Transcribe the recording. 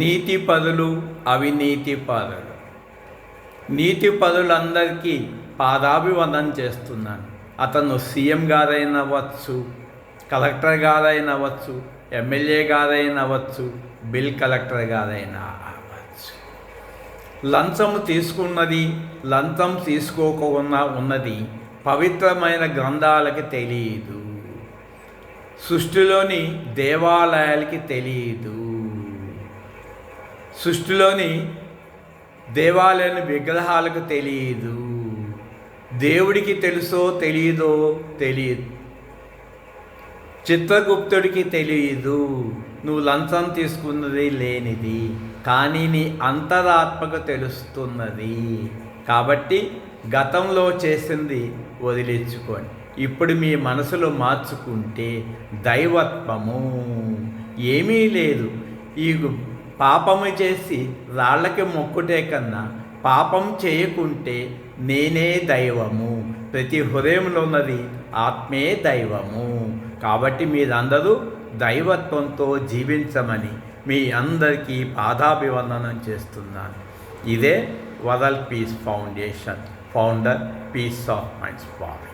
నీతి పదులు అవినీతి పదులు. నీతి పదులందరికీ పాదాభివందనం చేస్తున్నాను. అతను సీఎం గారైనవచ్చు, కలెక్టర్ గారైనవచ్చు, ఎమ్మెల్యే గారైనవచ్చు, బిల్ కలెక్టర్ గారైనా అవ్వచ్చు. లంచం తీసుకున్నది, లంచం తీసుకోకుండా ఉన్నది పవిత్రమైన గ్రంథాలకి తెలియదు, సృష్టిలోని దేవాలయాలకి తెలియదు. సృష్టిలోని దేవాలయాల విగ్రహాలకు తెలియదు. దేవుడికి తెలుసో తెలియదో తెలియదు. చిత్రగుప్తుడికి తెలియదు నువ్వు లంచం తీసుకున్నది లేనిది, కానీ నీ అంతరాత్మకు తెలుస్తున్నది. కాబట్టి గతంలో చేసింది వదిలించుకోండి. ఇప్పుడు మీ మనసులో మార్చుకుంటే దైవత్వము ఏమీ లేదు. ఈ పాపము చేసి రాళ్ళకి మొక్కుటే కన్నా పాపం చేయకుంటే నేనే దైవము, ప్రతి హృదయంలో ఉన్నది ఆత్మే దైవము. కాబట్టి మీరందరూ దైవత్వంతో జీవించమని మీ అందరికీ పాదాభివందనం చేస్తున్నాను. ఇదే world peace foundation founder, peace of minds Swamy.